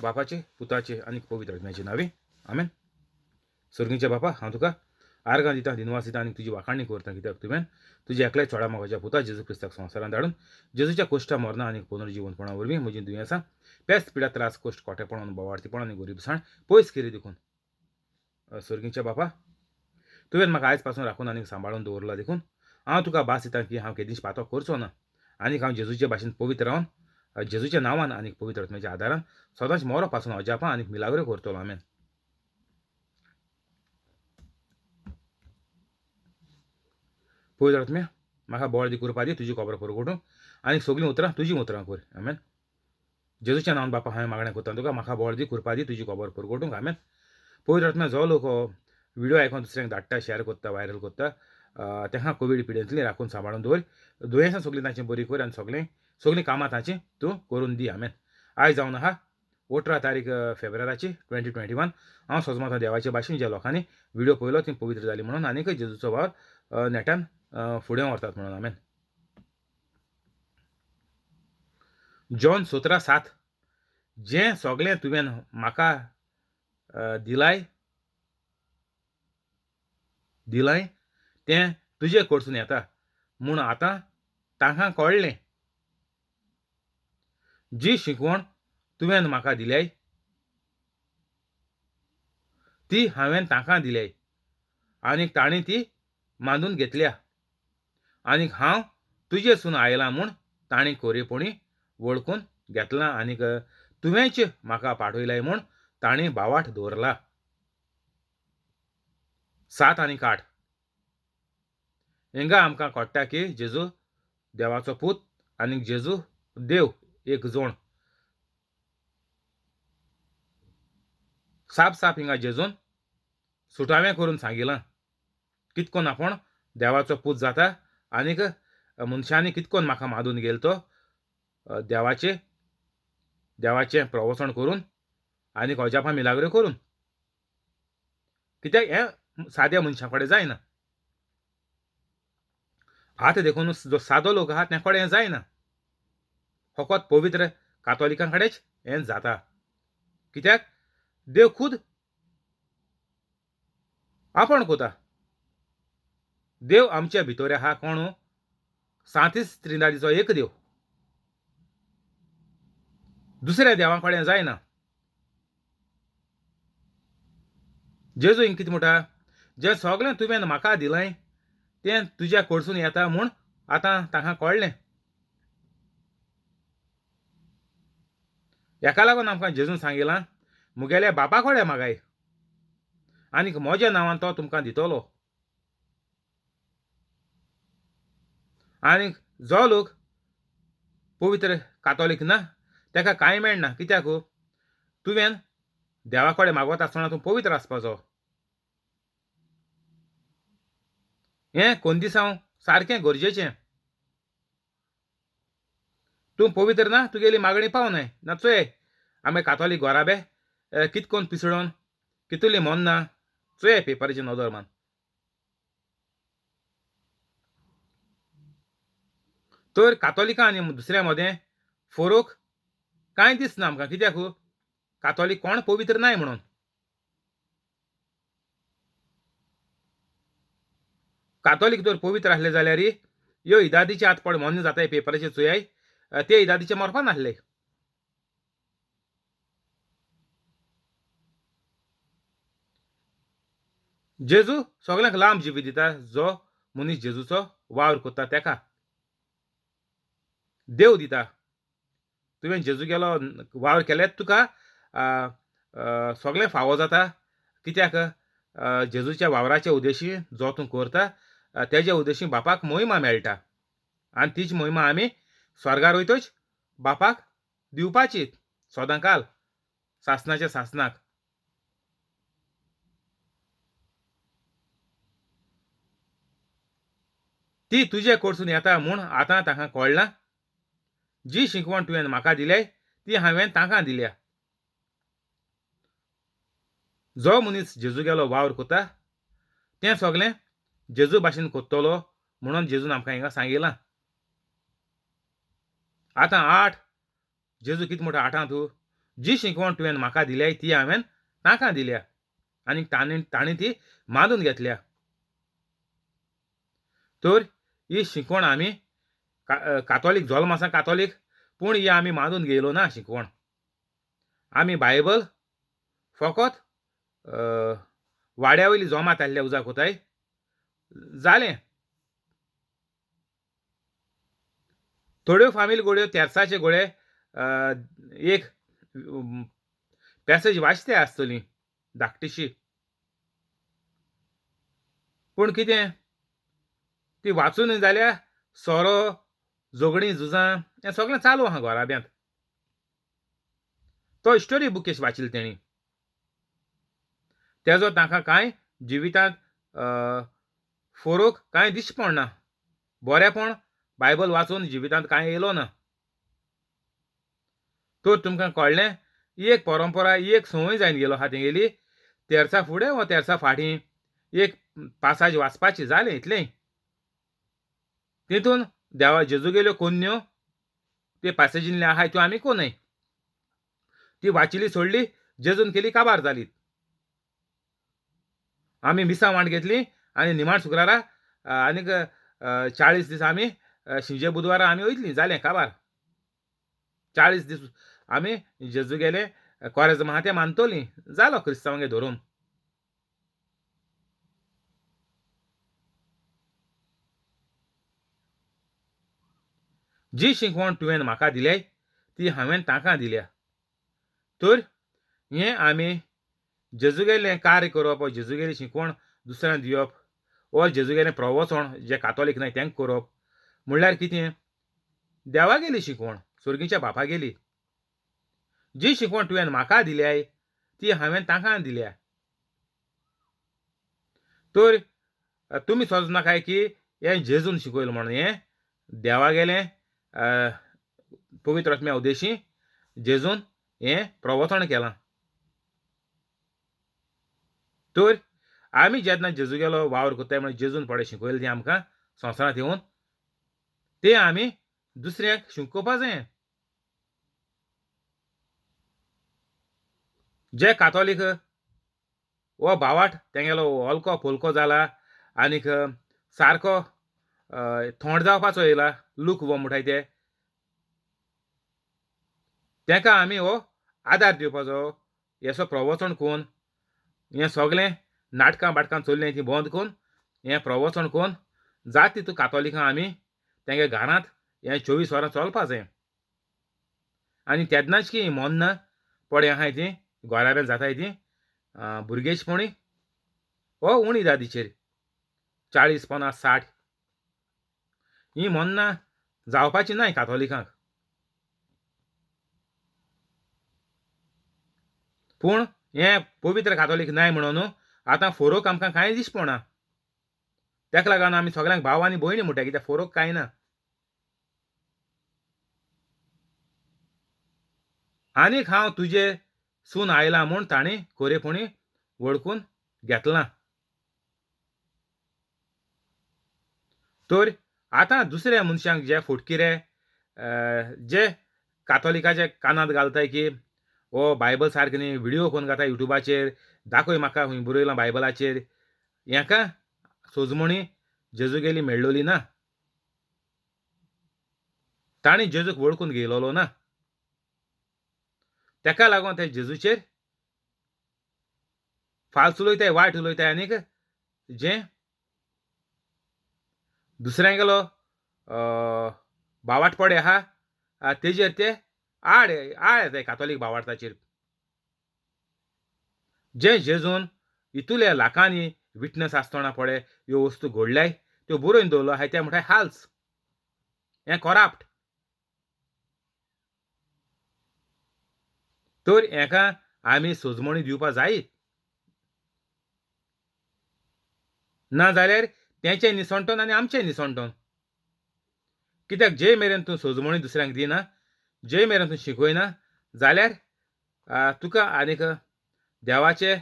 बापाचे, पुताचे आणि पवित्र आत्म्याचे नावे आमेन. सर्गीचे बापा, हांव तुका आर्गां दिता, दिनवास दिता आनी तुजी वाखाणणी करता, कित्याक तुवें तुजे एकल्याच चोडा म्हज्या पुता जेजू क्रिस्ताक संवसारांत धाडून जेजूच्या कोश्टा मरणा आनी पुनर्जीवनपणा वरवीं म्हजी दुयेंसां, पेस्त पिड्या, त्रास, कोश्ट, खोटेपण, बोवाळतीपण आनी गरीबसाण पयस केली देखून. सर्गीचे बापा, तुवें म्हाका आयज पासून राखून आनी सांबाळून दवरला देखून हांव तुका भास दितां की हांव केदींच पातो करचो ना आनीक हांव जेजूचे भाशेन पवित्र रावन जेजूच्या नांवान आनी पवित्र आत्म्याच्या आदारान सदांच मोरो पासून अजापां आनी मिलाग्रो करतलो. आमेन. पवित्र आत्म्या, म्हाका बळ दी, कृपा दी, तुजी खबर परगोटूंक आनी सगळीं उतरां तुजी उतरां कर. आमेन. जेजूच्या नांवान बापा हांवें मागणें करता तुका, म्हाका बळ दी, कृपा दी, तुजी खबर परगोटूंक. आमेन. पवित्र आत्म्या, जो लोक व्हिडिओ आयकून दुसऱ्यांक धाडटा, शेअर करता, व्हायरल करता, तांकां कोवीड पिडेंतली राखून सांबाळून दवर, दुयेंसां सगळीं तांची बरी कर आनी सगळीं कामां तांची तूं करून दी. आमेन. आयज जावन आहा 18 तारीख फेब्रुवारीची 2021 हांव सोजमाता देवाचे भाशेन ज्या लोकांनी व्हिडिओ पळयलो ती पवित्र जाली म्हणून आनीक जेजूचो वावर नेटान फुडें व्हरतात म्हणून. आमेन. जॉन 17:7 जें सगळें तुवें म्हाका दिलाय तें तुजे कडसून येता म्हूण आतां तांकां कळ्ळें. जी शिकवण तुवें म्हाका दिल्याय ती हांवें तांकां दिल्याय आनीक तांणी ती मांडून घेतल्या आनीक हांव तुजेसून आयलां म्हूण तांणी कोरेपणी वळखून घेतलां आनीक तुवेंच म्हाका पाठयलाय म्हूण तांणी भावार्थ दवरला. 7 आनी 8 हिंगा आमकां कळटा की जेजू देवाचो पूत आनीक जेजू देव एक जोण. साप हिंगा जेजून सुटावें करून सांगिलां कितकोन आपूण देवाचो पूत जाता आनीक मनशांनी कितकोन म्हाका मादून गेलो तो देवाचें प्रवचन करून आनीक अजापां मिलाग्रो करून. कित्याक हें साद्या मनशां कडेन जायना. आतां देखून जो सादो लोक आहा त्या कडेन हें जायना. फकत पवित्र कातोलिकां कडेच हें जाता. कित्याक देव खूद आपण कोता. देव आमच्या भितर आहा कोण? सातीस त्रिनादीचो एक देव. दुसऱ्या देवा कडेन जायना. जेजू हिंग कितें म्हणटा? जें सगळें तुवें म्हाका दिलाय तें तुज्या कडसून येता म्हूण आतां तांकां कळ्ळें. हेका लागून आमकां जेजून सांगिलां मुगेल्या बापा कडेन मागाय आनीक म्हज्या नांवान तो तुमकां दितलो. आनीक जो लोक पवित्र कातोलीक ना ताका कांय मेळना. कित्याक तुवें देवा कडेन मागवता आसतना तूं पवित्र आसपाचो. हें कोण दिसांव सारकें गरजेचें. तूं पवित्र ना तुगेली मागणी पावनाय ना चोय आमी कातोलीक घोराबे कितकोन पिसडोन कितुली मन ना चोय पेपराची नदर मान. तर कातोलिकां आनी दुसऱ्या मदें फरोक कांय दिसना आमकां. कित्याक कातोलीक कोण पवित्र नाय म्हणून. कातोलीक तर पवित्र आसले जाल्यार ह्यो इदादीचे आत पड मोन जाताय पेपराचेर चोयाय ते इदादीचे मरपा नासले. जेजू सगळ्यांक लांब जिवी दिता जो मनीस जेजूचो वावर करता तेका. देव दिता. तुवें जेजू गेलो वावर केलेत तुका सगळें फावो जाता. कित्याक जेजूच्या वावराच्या उद्देशी जो तूं करता तेज्या उद्देशी बापाक महिमा मेळटा आनी तीच महिमा आमी स्वर्गार वयतच बापाक दिवपाची सदांकाल सासणाच्या सासणाक. ती तुजे कडसून येता म्हूण आतां तांकां कळना. जी शिकवण तुवें म्हाका दिल्याय ती हांवें तांकां दिल्या. जो मनीस जेजू गेलो वावर करता तें सगळें जेजू भाशेन कोत्तलो म्हणून जेजून आमकां हिंगा सांगिलां. आतां 8 जेजू कितें म्हणटा 8 तूं जी शिकवण तुवें म्हाका दिल्या ती हांवें ताका दिल्या आनी ताणें ती मानून घेतल्या. तर ही शिकवण आमी कातोलीक जल्म आसा कातोलीक, पूण ही आमी मानून घेयलो ना शिकवण. आमी बायबल फकत वाड्या वयली जोमात आहल्या उजा कोताय जालें. थोड्यो फामील घोड्यो तेर्साचे घोडे एक पॅसेज वाचते आसतली धाकटीशी, पूण कितें ती वाचून जाल्यार सोरो झगडीं झुजां हें सगळें चालू आहा घोराब्यांत. तो स्टोरी बूक केश वाचिल्लो तेणी. तेजो ताका कांय जिवितांत फरोक कांय दिश्ट पडना. बरेपण बायबल वाचून जिवितांत कांय येयलो ना. तर तुमकां कळ्ळें ही एक परंपरा, ही एक संवय जायन गेलो आहा तेंगेली. तेर्सा फुडें वा तेर्सा फाटीं एक पासाज वाचपाची जालें इतलें. तितून देवा जेजूगेल्यो कोन्यो ते पॅसेजींतल्यो आहाय त्यो आमी कोनय. ती वाचिली सोडली, जेजून केली काबार जाली. आमी मिसां वांट घेतली आनी निमाण शुक्रारा आनीक 40 दीस आमी शिंजे बुधवारा आमी वयतलीं, जालें काबार. 40 दीस आमी जेजूगेलें कोरेजम आहा तें मानतलीं, जालो क्रिस्तांवांगे धोरोम. जी शिकवण तुवें म्हाका दिल्या ती हांवें ताका दिल्या. तर हें आमी जेजूगेलें कार्य करप वा जेजूगेली शिकवण दुसऱ्यांक दिवप वा जेजूगेलें प्रवचन जे कातोलीक नाय तेंक करप म्हणल्यार कितें देवागेली शिकवण, सुर्गीच्या बापागेली. जी शिकवण तुवें म्हाका दिल्या ती हांवें ताका दिल्या. तर तुमी सोजनाकाय की हें जेजून शिकयलें म्हणून. हें देवागेलें पवित्र आत्म्या उदेशी जेजून हें प्रवचन केलां. तर आमी जेन्ना जेजूगेलो वावर कोत्ताय म्हण जेजून पडे शिकयलें तें आमकां संवसारांत येवन तें आमी दुसऱ्यांक शिकोवपा जायें. जे कातोलीक हो भावार्थ तेंगेलो हलको फुलको जाला आनीक सारको थोंड जावपाचो येयला, लूक वो म्हणटाय ते, तेका आमी हो आदार दिवपाचो. हेचो प्रवचन कोन्न हें सगळें नाटकां बाटकां चल्लीं तीं बंद कोन्न हें प्रवचन कोन्न जाता तितू कातोलिकां आमी तेंगे घरांत हें 24 वरां चलपा जायें. आनी तेदनाच की मोन्नां पडे आहाय तीं घोराब्यांत जाताय तीं भुरगेशपणी वो उणी दादीचेर 40, 50, 60 हीं मोन्नां जावपाची नाय कातोलिकांक. पूण हें पवित्र कातोलीक नाय म्हणून आतां फरोक आमकां कांय दिश्ट पडना. तेका लागून आमी सगळ्यांक भाव आनी भयणी म्हणटाय, कित्याक फरोक कांय ना. आनीक हांव तुजे सून आयलां म्हूण ताणें खरेपणी वळखून घेतलां. तर आतां दुसऱ्या मनशांक जे फुटकिरे जे कातोलिकाचे कानांत घालताय की हो बायबल सारको न्ही, व्हिडियो कोन्न घाताय युट्यूबाचेर, दाखय म्हाका हूंय बरयलां बायबलाचेर, हेका सोजमणी जेजूगेली मेळ्ळोली ना. ताणें जेजूक वळखून घेयलोलो ना. तेका लागून ते जेजूचेर फाल्स उलयताय, वायट उलयताय आनीक जें दुसऱ्यांगेलो भावार्थ पडे आहा तेजेर ते आड येताय कातोलीक भावार्थाचेर. जे जेजून इतुल्या लाखांनी विटनस आसतना पळय ह्यो वस्तू घडल्याय त्यो बरोवन दवरल्यो आहाय ते म्हणटाय हाल्स, हें कोराप्ट. तर हेका आमी सोजमणी दिवपा जायीत. ना जाल्यार तेंचें निसणटोन आनी आमचें निसणटोन. कित्याक जे मेरेन तूं सोजमणी दुसऱ्यांक दिना, जे मेरेन तूं शिकयना जाल्यार तुका आनीक देवाचे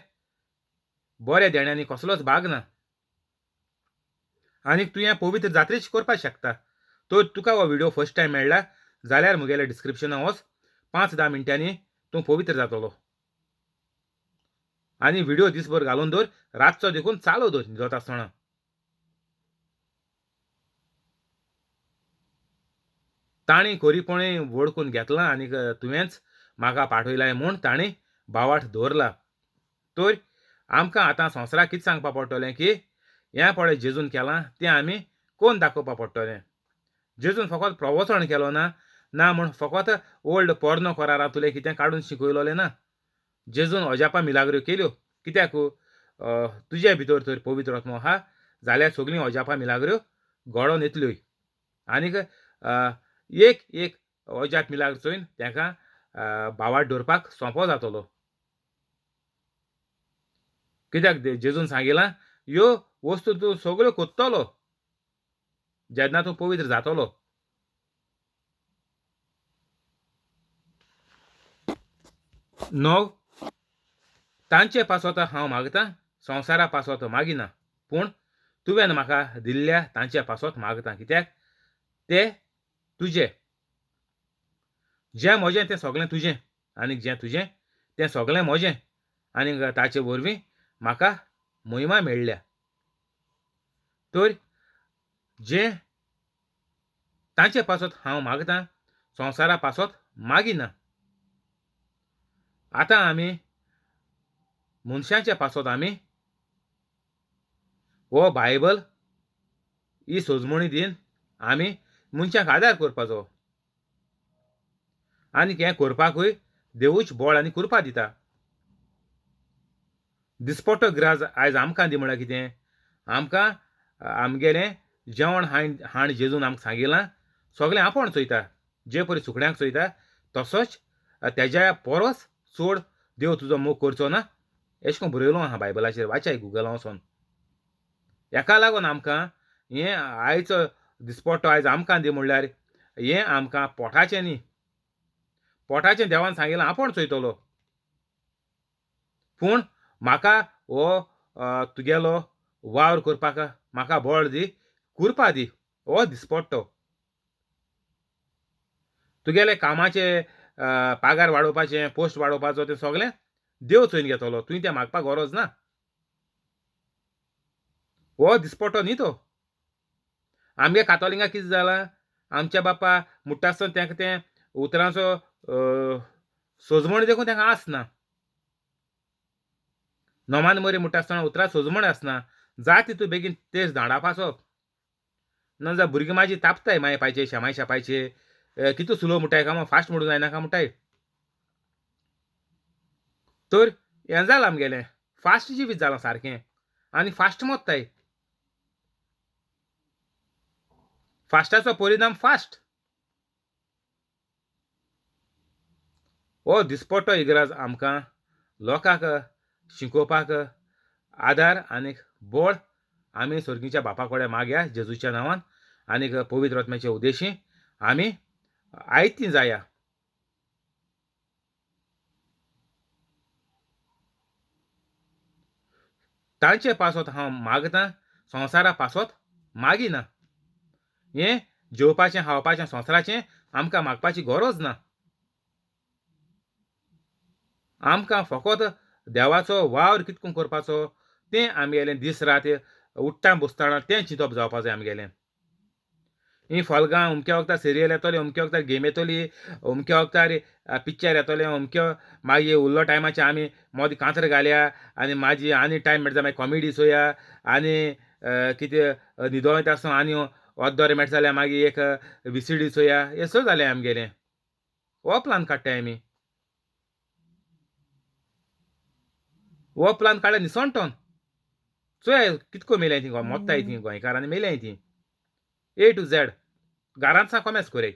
बऱ्या देण्यांनी कसलोच भाग ना. आनीक तूं हें पवित्र जात्रेचें करपाक शकता. तर तुका हो व्हिडिओ फर्स्ट टायम मेळ्ळा जाल्यार म्हगेल्या डिस्क्रिप्शनांत वच, 5-10 मिनटांनी तूं पवित्र जातलो. आनी व्हिडिओ दिसभर घालून दवर, रातचो देखून चालू दवर न्हिदोता आसतना. ताणी खोरीपणी वळखून घेतलां आनीक तुवेंच म्हाका पाठयलाय म्हूण ताणी भावार्थ दवरला. तर आमकां आतां संवसाराक कितें सांगपा पडटलें की हें पळय जेजून केलां तें आमी कोन्न दाखोवपा पडटलें. जेजून फकत प्रवचन केलो ना, ना म्हूण फकत ओल्ड पोर्नो कोरारांतलें कितें काडून शिकयलोलें ना. जेजून अजापां मिलाग्र्यो केल्यो. कित्याक तुजे भितर तर पवित्र आत्मो आहा जाल्यार सगळीं अजापां मिलाग्र्यो घडोवन येतल्योय. आनीक एक एक अजाप मिलाग्र चोयन तेका भावार्थ दवरपाक सोंपो जातलो. कित्याक जेजून सांगिलां ह्यो वस्तू तूं सगळ्यो कोत्तलो जेन्ना तूं पवित्र जातलो. 9 तांचे पासत हांव मागतां, संवसारा पासत मागिना, पूण तुवें म्हाका दिल्ल्या तांचे पासत मागतां. कित्याक ते तुजे. जें म्हजें तें सगळें तुजें आनीक जें तुजें तें सगळें म्हजें आनीक ताचे वरवीं म्हाका महिमा मेळ्ळ्या. तर जें तांचे पासत हांव मागतां, संवसारा पासत मागिना. आतां आमी मनशांचे पासत आमी हो बायबल ही सोजमणी दीन आमी मनशांक आदार करपाचो. आनीक हें करपाकूय देवूच बळ आनी कृपा दिता. दिसपट्टो गिराज आयज आमकां दी म्हळ्यार कितें? आमकां आमगेलें जेवण हाण जेजून आमकां सांगिलां सगळें आपूण चोयता. जे परी सुकण्यांक चोयता तसोच तेज्या परस चड देव तुजो मोग करचो ना. अशें करून बरयलो आहा बायबलाचेर, वाचाय गुगलां वचोन. हेका लागून आमकां हें आयचो दिसपट्टो आयज आमकां दी म्हणल्यार हें आमकां पोटाचें न्ही. पोटाचें देवान सांगिलां आपूण चोयतलो. पूण म्हाका हो तुगेलो वावर करपाक म्हाका बळ दी, कृपा दी. हो दिसपट्टो तुगेले कामाचे पागार वाडोवपाचें, पोस्ट वाडोवपाचो तें सगळें देव चोयन घेतलो. तुवें तें मागपाक गरज ना. हो दिसपट्टो न्ही तो. आमगे कातोलिकांक कितें जालां? आमच्या बापा म्हुट्टा आसतना तेंका तें उतरांचो सोजमण देखून तेंका आसना. नोमान मरी म्हुट्टा आसतना उतरां सोजमण आसना. जाय तितू बेगीन तेज धाडापाचो. नाजाल्यार भुरगीं म्हाजी तापताय मांय पायचे, शेमाय शेपायचे. कितू स्लो म्हुटाय काय फास्ट म्हणूंक जायना काय म्हुटाय. तर हें जालां आमगेलें. फास्ट जिवीत जालां सारकें आनी फास्ट मोत्ताय. फास्टाचो परिणाम फास्ट. हो दिसपट्टो इगराज आमकां लोकांक शिकोवपाक आदार आनीक बळ आमी सर्गीच्या बापा कडेन मागया जेजूच्या नांवान आनीक पवित्र आत्म्याचे उद्देशीं आमी आयतीं जाया. तांचे पासत हांव मागतां, संवसारा पासत मागिना. हें जेवपाचें खावपाचें संवसाराचें आमकां मागपाची गरज ना. आमकां फकत देवाचो वावर कितको करपाचो तें आमगेलें दीस रात उठ्ठा बसतना तें चिंतप जावपा जाय आमगेलें. ही फलगां अमक्या वखदार सिरियल येतली, अमक्या वखदार गेम येतली, अमक्या वखदार पिक्चर येतलें, अमक्या मागीर उरलो टायमाचेर आमी मोदें कांतर घालया आनी मागीर आनी टायम मेळटा मागीर कॉमेडी चोया आनी कितें न्हिदो वयता आसतना आनी अर्द वर मेळटा जाल्यार मागीर एक VCD चोया. हें सगळें जालें आमगेलें. हो प्लान काडटाय आमी. हो प्लान काडल्यार निसणटोन. चोय कितको मेल्याय तीं मोत्ताय तीं गोंयकारांनी मेल्याय तीं. A to Z. घरांत सावन कोमेस कोराय.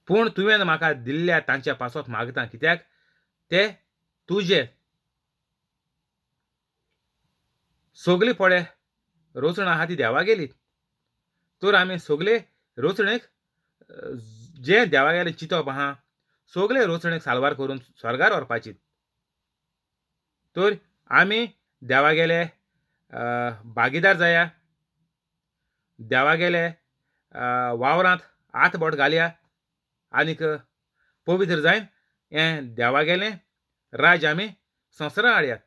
पूण तुवें म्हाका दिल्ल्या तांच्या पासत मागतां. कित्याक ते तुजे. सगळीं पळय रचणां आहा ती देवा गेली. तर आमी सगळे रचणेक जें देवागेलें चिंतप आहा सगळे रचणेक साल्वार करून स्वर्गार व्हरपाची. तर आमी देवागेले भागीदार जाया. देवागेले वावरांत हात बोट घालया आनीक पवित्र जायन हें देवा गेलें राज आमी संवसारां हाडयात.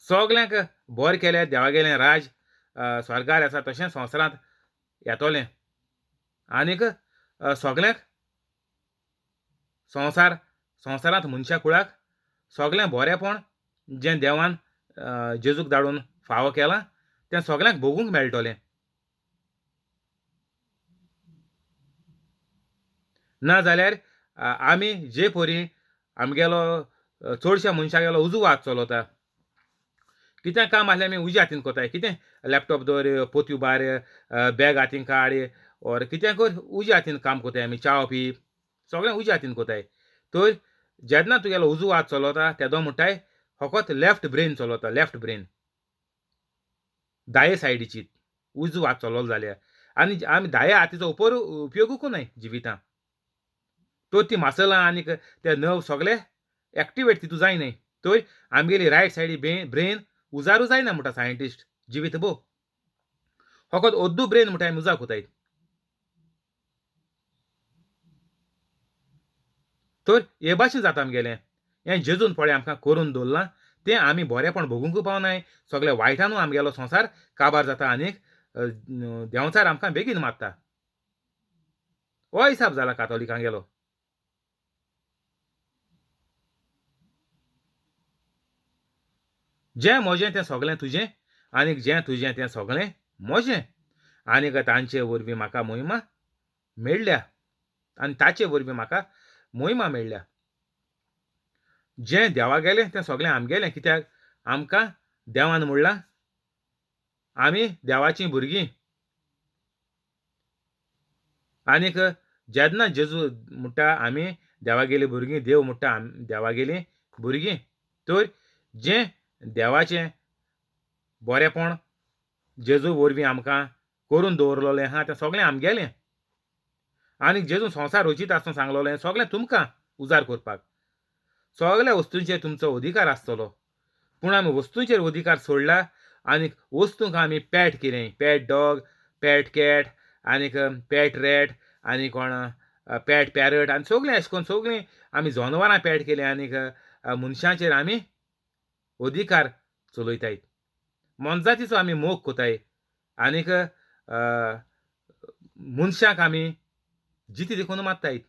सगल्यांक बरें केलें देवा गेलें राज स्वर्गार आसा तशें संवसारांत येतोलें आनीक सगल्यांक संवसारांत मनशा कुळाक सगळें बरेंपण जें देवान जेजूक धाडून फावो केलां तें सगल्यांक भोगूंक मेळटलें. ना जाल्यार आमी जे परी आमगेलो चडशा मनशागेलो उजो हात चलयता. कितें काम आसल्यार आमी उज्या हातीन कोताय. कितें लॅपटॉप दवर, पोतयो भायर, बॅग हातीन काड ऑर कितें कर उज्या हातीन काम कोताय आमी. च्या पी सगळें उज्या हातीन कोताय. तर जेन्ना तुगेलो उजो हात चलयता तेदो म्हणटाय फकत लेफ्ट ब्रेन चलयता, लेफ्ट ब्रेन. दाये सायडीची उजो हात चलोलो जाल्यार आनी आमी दाया हातीचो उपयोगूच कोनाय जिवितांत. तर ती मासलां आनीक ते नर्व सगळे एक्टिवेट तितू जायनाय. तर आमगेली रायट सायडी ब्रेन उजारू जायना म्हणटा सायंटिस्ट जिवीतभर. फकत ओद्दू ब्रेन म्हणटा आमी उजार कोताय. तर हे भाशेन जाता आमगेलें. हें जेजून पळय आमकां करून दवरलां तें आमी बरेंपण भोगूंकूय पावनाय. सगळे वायटानूय आमगेलो संवसार काबार जाता आनीक देंवचार आमकां बेगीन मारता. हो हिसाब जाला कातोलिकांगेलो. जें म्हजें तें सगळें तुजें आनीक जें तुजें तें सगळें म्हजें. आनीक तांचे वरवीं म्हाका महिमा मेळ्ळ्या आनी ताचे वरवीं म्हाका महिमा मेळ्ळ्या. जें देवा गेलें तें सगळें आमगेलें. कित्याक आमकां देवान म्हणलां आमी देवाचीं भुरगीं. आनीक जेन्ना जेजू म्हणटा आमी देवागेलीं भुरगीं, देव म्हणटा देवागेलीं भुरगीं. तर जें देवाचें बरेंपण जेजू वरवीं आमकां करून दवरलोलें आहा तें सगळें आमगेलें. आनीक जेजून संवसार रचीत आसतना सांगलोलें सगळें तुमकां उजार करपाक. सगळ्या वस्तूंचेर तुमचो अधिकार आसतलो. पूण आमी वस्तूंचेर अधिकार सोडला आनीक वस्तूंक आमी पॅट केलें. पॅट डॉग, पॅट कॅट आनीक पॅट रॅट आनी कोण पॅट पॅरट आनी सगळीं अशें करून सगळीं आमी जनवरां पॅट केलीं आनीक मनशांचेर आमी अधिकार चलयतायत. मनजातीचो आमी मोग कोताय आनीक मनशाक आमी जिती देखून मारतायत.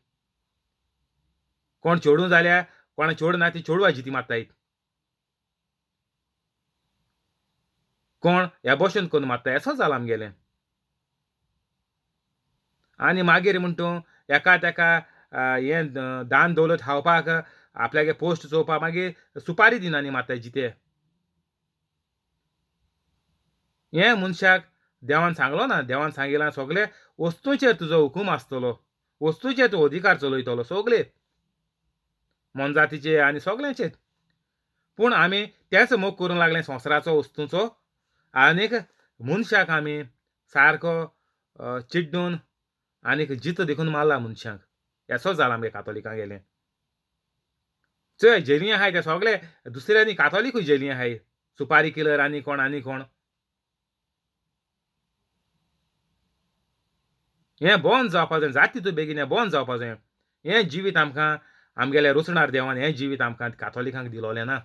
कोण चेडूं जाल्यार कोणा चेडूं ना ती चेडवां जिती मारतायत. कोण हे भशेन करून मारताय असो जाला आमगेलें. आनी मागीर म्हण तूं एका तेका हें दान दौलत खावपाक आपल्यागे पोस्ट चोवपाक मागीर सुपारी दिना न्ही मारताय जिते. हें मनशाक देवान सांगलो ना. देवान सांगिलां सगळे वस्तूंचेर तुजो हुकूम आसतलो. वस्तूंचेर तूं अधिकार चलयतलो सगळेर. मनजातीचेर आनी सगळ्यांचेर. पूण आमी तेच मोग करूंक लागले संवसाराचो वस्तूंचो आनीक मनशाक आमी सारको चिड्डून आनीक जितो देखून मारला मनशाक. हेचो जाला आमगे कातोलिकांगेलें. चोय जेली आहाय ते सगळे दुसरे न्ही कातोलिकूय जेली आहाय. सुपारी किलर आनी कोण आनी कोण. हें बंद जावपा जाय. जाता तितू बेगीन हें बंद जावपा जाय. हें जिवीत आमकां आमगेल्या रोचणार देवान हें जिवीत आमकां कातोलिकांक दिलोलें ना.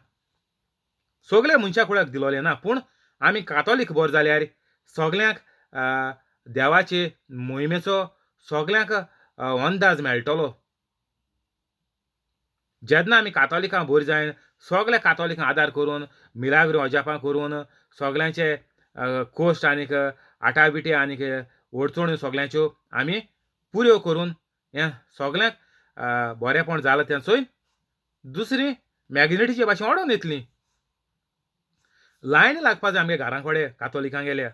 सगळ्या मनशा कुळाक दिलोलें ना. पूण आमी कातोलीक बर जाल्यार सगल्यांक देवाचे मोहिमेचो सगल्यांक अंदाज मेळटलो. जेन्ना आमी कातोलिकां बर जायन सगल्या कातोलिकांक आदार करून मिलाग्रो अजापां करून सगल्यांचे कोश्ट आनीक आटाबिटी आनीक अडचण्यो सगल्यांच्यो आमी पुऱ्यो करून हें सगल्यांक बरेंपण जालां तें चोयन दुसरीं मॅग्नेटीचे भाशेन ओडोन येतलीं. लायन लागपा जाय आमगे घरां कडेन कातोलिकांगेल्या.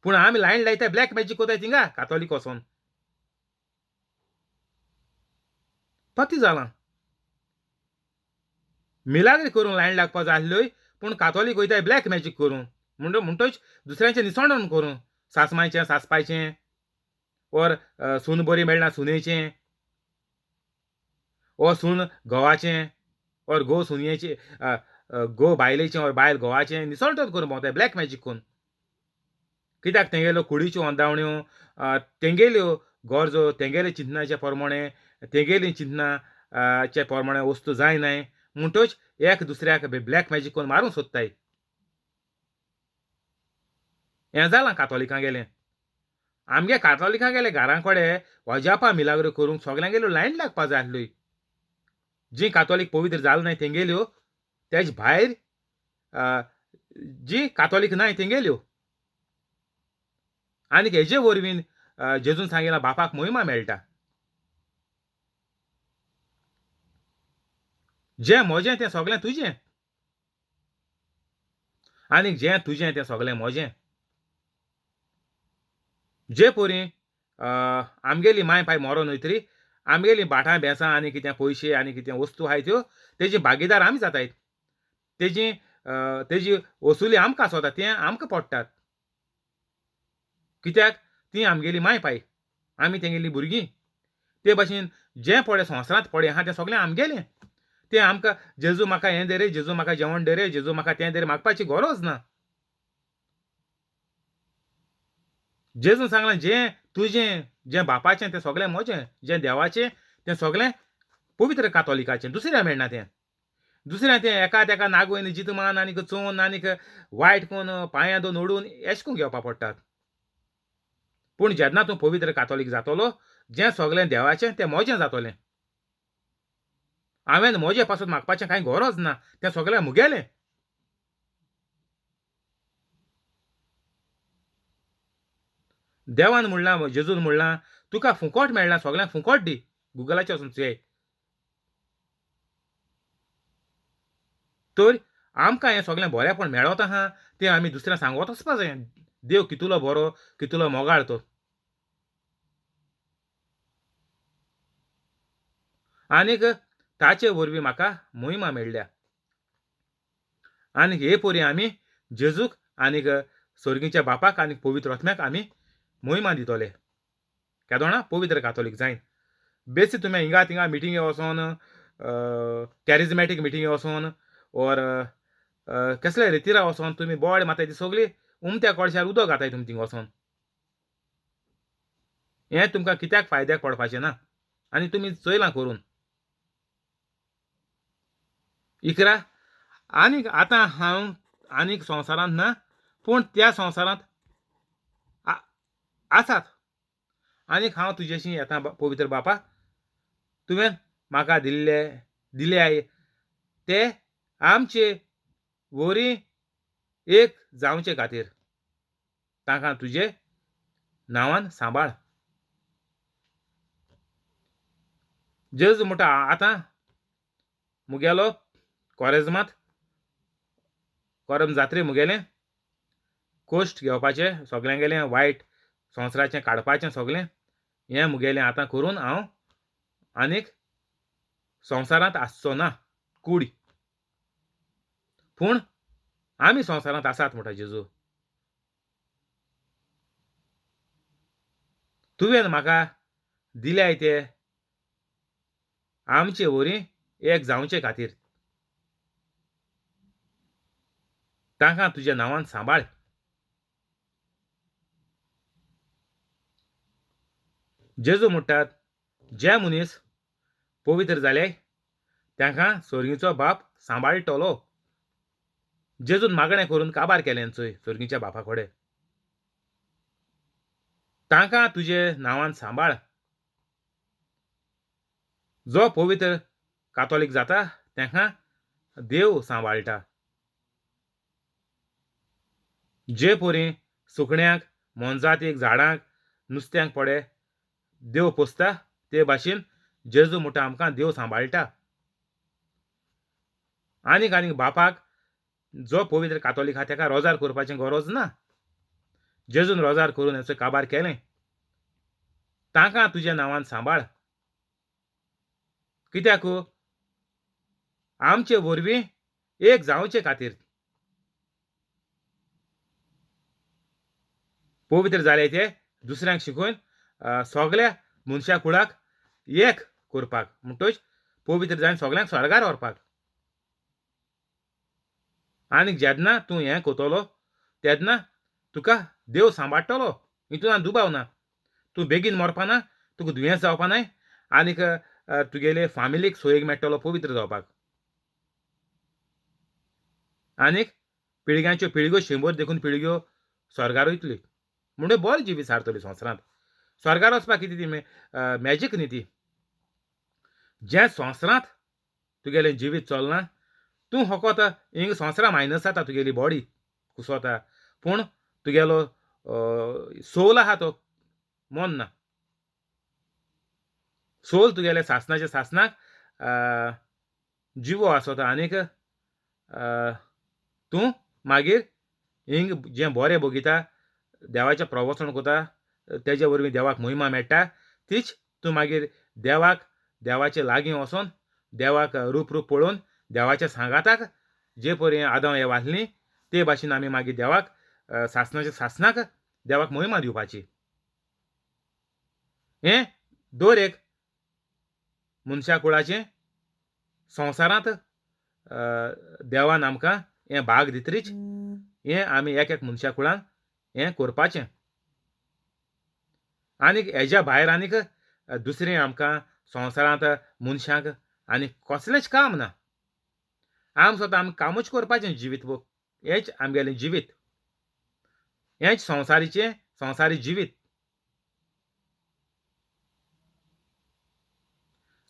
पूण आमी लायन लायताय ब्लॅक मॅजीक कोताय थिंगा कातोलीक वचोन. पती जालां. मिलाग्री करून लायन लागपा जाय आसल्योय पूण कातोलीक वयताय ब्लॅक मॅजीक करूं. म्हणटच दुसऱ्यांचें निसोणन करूं. सासमांयचें सासपायचें ओर सून बरी मेळना सुनेचें ओ सून घोवाचें ओर घोव सुनयेचें घोव बायलेचें ओर बायल घोवाचें निसोणटोत करून भोंवताय ब्लॅक मॅजीक करून. कित्याक तेंगेल्यो कुडीच्यो वंदावण्यो तेंगेल्यो गरजो तेंगेले चिंतनाच्या प्रमाणे तेंगेली चिंतना चे प्रमाणे वस्तू जायनाय म्हणटच एक दुसऱ्याक ब्लॅक मॅजीक करून मारूंक सोदताय. हें जालां कातोलिकांगेलें. आमगे कातोलिकांगेले घरां कडेन अजापा मिलाग्रो करूंक सगल्यांगेल्यो लायन लागपा जाय आसल्यो. जीं कातोलीक पवित्र जाल नाय तेंगेल्यो तेज भायर जीं कातोलीक नाय तेंगेल्यो आनीक हेजे वरवीं जेजून सांगिलां बापाक महिमा मेळटा. जें म्हजें तें सगळें तुजें आनीक जें तुजें तें सगळें म्हजें. जे पोरी आमगेली माय पाय मरोन वयतरी आमगेलीं भाटां बेंसां आनी कितें पयशे आनी कितें वस्तू आहाय त्यो तेजी भागीदार आमी जातायत. तेजी वसुली आमकां आसोता तें आमकां पडटात. कित्याक ती आमगेली माय पाय आमी तेंगेलीं भुरगीं. ते भाशेन जें पळय संवसारांत पळय आहा तें सगळें आमगेलें. तें आमकां जेजू म्हाका हें दे रे, जेजू म्हाका जेवण दे रे, जेजू म्हाका तें दे रे मागपाची गरज ना. जेजून सांगलां जें तुजें जें बापाचें तें सगळें म्हजें, जें देवाचें तें सगळें पवित्र कातोलिकाचें. दुसऱ्या मेळना तें. दुसऱ्या तें एका तेका नागवयन जितमान आनीक चोवन आनीक वायट कोन्न पांयां दोन ओडून एशें कोन्न घेवपा पडटात. पूण जेन्ना तूं पवित्र कातोलीक जातलो जें सगळें देवाचें तें म्हजें जातलें. हांवेन म्हजें पासून मागपाचें कांय गरज ना. तें सगळें मुगेलें. देवान म्हणलां जेजून म्हणलां तुका फुकट मेळ्ळां सगळ्यांक फुकट दी. गुगलाचेर वचून चोय. तर आमकां हें सगळें बरेंपण मेळत आहा तें आमी दुसऱ्यांक सांगत वचपा जाय. देव कितुलो बरो कितुलो मोगाळ तो. आनीक ताचे वरवीं म्हाका महिमा मेळ्ळ्या. आनीक हे पोरी आमी जेजूक आनीक सर्गीच्या बापाक आनीक पवित्र आत्म्याक आमी महिमा दितले. केदोणा पवित्र कातोलीक जायन. बेश्टी तुमी हिंगा तिंगा मिटिंगे वचोन कॅरिझमॅटीक मिटिंगे वचोन ओर कसले रितीरा वचोन तुमी बोवाड माताय ती सगळी उमत्या कळशार उदक घाताय तुमी थिंग वचोन. हें तुमकां कित्याक फायद्याक पडपाचें ना. आनी तुमी चयलां करून. इकरा आनीक आतां हांव आनीक संवसारांत ना पूण त्या संवसारांत आसात. आनीक हांव तुजेशी येता पवित्र बापा तुवें म्हाका दिल्याय ते आमचे वरी एक जावचे खातीर तांकां तुजे नांवान सांबाळ. जेजू म्हणटा आतां मुगेलो कोरेजमांत कोरम जात्रे मुगेलें कोश्ट घेवपाचें सगल्यांगेलें वायट संवसाराचें काडपाचें सगळें हें मुगेलें आतां करून हांव आनीक संवसारांत आसचो ना कूड. पूण आमी संवसारांत आसात म्हणटा जेजू. तुवें म्हाका दिल्याय ते आमचे वरी एक जावचे खातीर तांकां तुज्या नांवान सांबाळ. जेजू म्हणटात जे मनीस पवित्र जाले तांकां सर्गीचो बाप सांबाळटलो. जेजून मागणें करून काबार केलें चोय सर्गीच्या बापा कडेन. तांकां तुजे नांवान सांबाळ. जो पवित्र कातोलीक जाता तांकां देव सांबाळटा. जे पोरी सुकण्यांक मोनजातीक झाडांक नुस्त्यांक पडे देव पोसता ते भाशेन जेजू म्हणटा आमकां देव सांबाळटा. आनीक बापाक जो पवित्र कातोलीक आहा ताका रोजार करपाची गरज ना. जेजून रोजार करून हेचो काबार केलें. तांकां तुज्या नांवान सांबाळ. कित्याक आमचे वरवीं एक जावचे खातीर पवित्र जाले ते दुसऱ्यांक शिकोवन सगळ्या मनशा कुळाक एक करपाक म्हणटच पवित्र जावन सगळ्यांक स्वर्गार व्हरपाक. आनीक जेन्ना तूं हें कोतलो तेन्ना तुका देव सांबाळटलो हितून दुबाव ना. तूं बेगीन मरपा ना, तुका दुयेंस जावपा नाय आनीक तुगेले फामिलीक सोयेग मेळटलो पवित्र जावपाक. आनीक पिळग्यांच्यो पिळग्यो 100 देखून पिळग्यो स्वर्गार वयतली. म्हणून बरें जिवीत सारतली संवसारांत. स्वर्गार वचपाक कितें ती मॅजीक न्ही ती. जे संवसारांत तुगेलें जिवीत चलना, तूं फकत हिंग संवसारा मायनस जाता तुगेली बॉडी कुसोता, पूण तुगेलो सोल आहा तो मोन ना. सोल तुगेले सासणाचे सासणाक जिवो आसोता आनीक तूं मागीर हिंग जें बरें भोगिता, देवाचें प्रवचन कोता, तेजे वरवीं देवाक महिमा मेळटा, तीच तूं मागीर देवाचे लागीं वचोन देवाक रूप पळोवन देवाच्या सांगाताक जे परी आदां हे वाचलीं ते भाशेन आमी मागीर देवाक सासणाच्या सासणाक देवाक महिमा दिवपाची. हें दर एक मनशा कुळाचें संवसारांत देवान आमकां हें भाग दितरीच हें आमी एक मनशा कुळान हें करपाचें. आनीक हेज्या भायर आनीक दुसरें आमकां संवसारांत मनशाक आनी कसलेंच काम ना. आमी स्वता आमी कामूच करपाचें जिवीत भर. हेंच आमगेलें जिवीत. हेंच संवसारी जिवीत.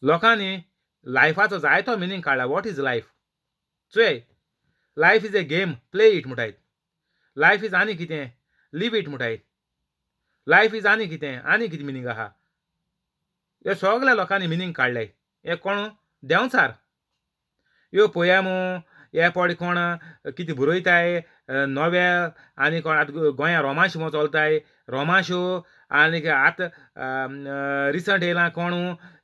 लोकांनी लायफाचो जायतो मिनींग काडला. What is life? चोय, life is a game, play it म्हणटात. लायफ इज आनी कितें, लीव इट म्हणटात. लायफ इज आनी कितें मिनींग आहा. हे सगल्या लोकांनी मिनींग काडले. हे कोण? देंवचार. ह्यो पोयमो हे पड कोण कितें बरयताय, नॉवेल आनी कोण आतां गोंया रोमांस मो चलताय, रोमांसो आनीक आतां रिसंट येयलां कोण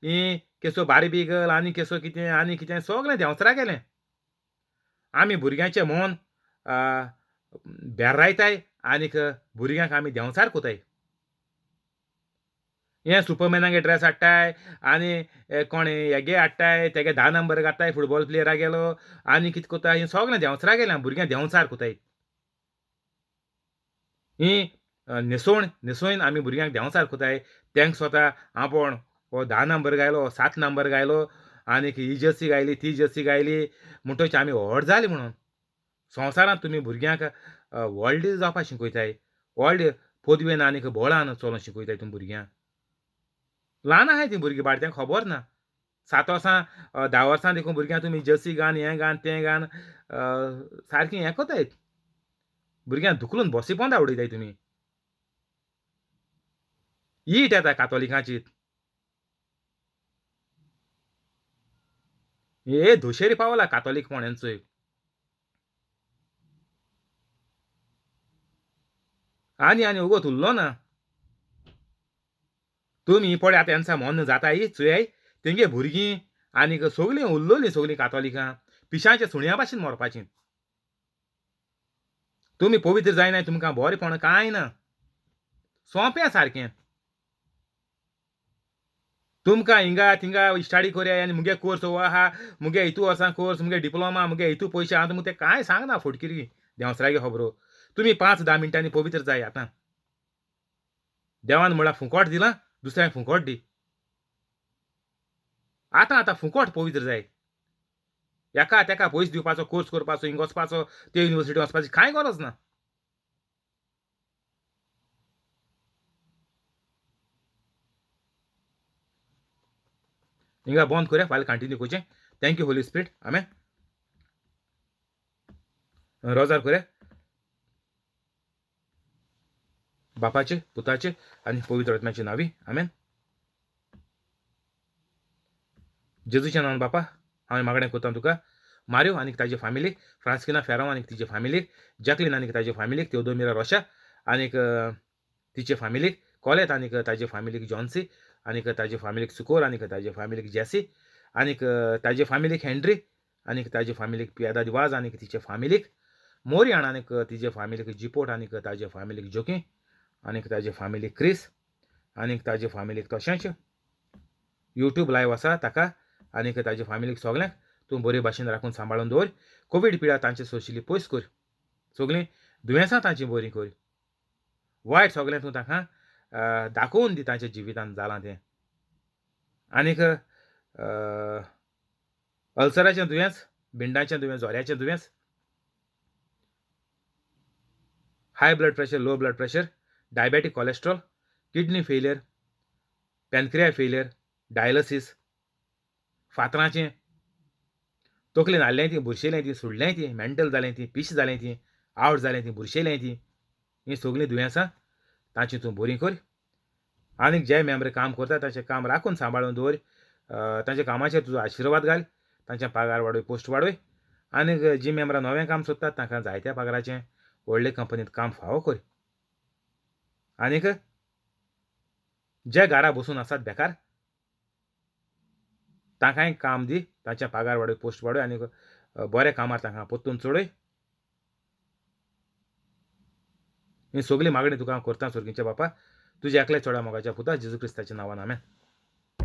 ही केसो बार्बी गर्ल आनी केसो कितें सगलें देंवचारा गेलें. आमी भुरग्यांचें मन भेरायताय आनीक भुरग्यांक आमी देंवचार कोताय. हे सुपरमॅनागे ड्रेस हाडटाय आनी कोण हेगे हाडटाय, तेगे 10 नंबर घालताय फुटबॉल प्लेयरागेलो आनी कितें कोताय, हें सगलें देंवचारा गेलें. भुरग्यां देंवचार कोताय. ही न्हेसोवन आमी भुरग्यांक देंवचार कोताय. तेंक स्वता आपूण हो 10 नंबर गायलो, 7 नंबर गायलो आनीक ही जर्सी गायली, ती जर्सी गायली म्हणटच आमी व्हड जालीं म्हणून. संवसारांत तुमी भुरग्यांक व्हड जावपाक शिकयताय. व्हड पदवेन आनीक बळान चलोवंक शिकयताय तुमी भुरग्यांक. ल्हान आहाय तीं भुरगीं बाळ तेंक खबर ना. 7 वर्सां 10 वर्सां देखून भुरग्यांक तुमी जर्सी घाल, हें घाल, तें घाल सारकीं हें कोतायत. भुरग्यांक धुकलून बॉसिपोंदा उडयताय तुमी. हीट येता कातोलिकांची. हे धोशेरी पावला कातोलीकपण हेंचोय. आनी वगत उरलो ना. तुमी पळय आतां हेंचा मोन जाताय चोय, तेंगे भुरगीं आनीक सगलीं उरलोलीं सगलीं कातोलिकां पिश्यांच्या सुण्या भाशेन मरपाचीं. तुमी पवित्र जायनाय तुमकां बरेंपण कांय ना. सोंपें सारकें. तुमकां हिंगा थिंगा स्टडी कोरया आनी मुगे कोर्स हो आहा, मुगे हितू वर्सां कोर्स, मुगे डिप्लोमा, मुगे हितू पयशे आहा तुमकां तें कांय सांगना फटकिरी देंवसरागे खबरो. तुमी 5-10 मिनटांनी पवित्र जाय आतां. देवान म्हळ्यार फुकट दिलां, दुसऱ्यांक फुकट दी. आतां फुकट पवित्र जाय. एका तेका पयशे दिवपाचो, कोर्स करपाचो, हिंग वचपाचो, ते युनिवर्सिटीन वचपाची कांय गरज ना. हिंगा बंद करया, फाल्यां कंटिन्यू करचें. Thank you holy spirit. Amen. रोजार करया. बापाचे, पुताचे आनी पवित्र आत्म्याचे नांवी. आमेन. जेजूच्या नांवान बापा हांव मागणें कोत्तां तुका मारियो आनीक ताजे फॅमिलीक, फ्रांस्किना फेरांव आनीक तिचे फॅमिलीक, जॅकलीन आनीक ताजे फॅमिलीक, तेओदोमिरा रोशा आनीक तिचे फॅमिलीक, कॉलेत आनीक ताजे फॅमिलीक जॉन्सी आनीक ताजे फॅमिलीक सुकोर आनीक ताजे फॅमिलीक जॅसी आनीक ताजे फॅमिलीक हेनरी आनीक ताजे फॅमिलीक पियादा दिवाज आनीक तिचे फॅमिलीक मोरियान आनीक तिचे फॅमिलीक जिपोट आनीक ताजे फॅमिलीक जोकी आनीक ताजे फॅमिलीक क्रिस आनीक ताजे फॅमिलीक तशेंच यूट्यूब लायव्ह आसा ताका आनीक ताजे फॅमिलीक सगल्यांक तूं बरे भाशेन राखून सांबाळून दवर. कोवीड पिड्या तांचे सोशिली पयस कर. सगलीं दुयेंसां तांची बरी कर. वायट सगळें तूं ताका दाखोवन दी तांच्या जिवितांत जालां तें. आनीक अल्सराचें दुयेंस, भिंडाचें दुयेंस, जोऱ्याचें दुयेंस, high blood pressure, low blood pressure, diabetic cholesterol, kidney failure, pancreas failure, dialysis, फातराचें, तकली नाल्लें ती, बुरशेलें ती, सुडलें ती, मेंटल जालें ती, पिश जालें ती, आवट जालें ती, बुरशेलें ती, हीं सगळीं दुयेंसां तांची तूं बरीं कर. आनीक जे मेंबर काम करता ताचें काम राखून सांबाळून दवर. तांच्या कामाचेर तुजो आशिर्वाद घाल. तांचे पगार वाडय, पोस्ट वाडय. आनीक जीं मेंबरां नवें काम सोदतात तांकां जायत्या पगाराचें व्हडले कंपनींत काम फावो कर. आनीक जे घरा बसून आसात बेकार तांकांय काम दी. तांचे पगार वाडय, पोस्ट वाडय. आनीक बऱ्या कामार तांकां परतून चडय. ही सगळी मागणी तुका हांव करतां सुर्गीच्या बापा, तुज्या एकल्या चोड्या मोगाच्या पुता जेजू क्रिस्ताच्या नांवान. आमेन.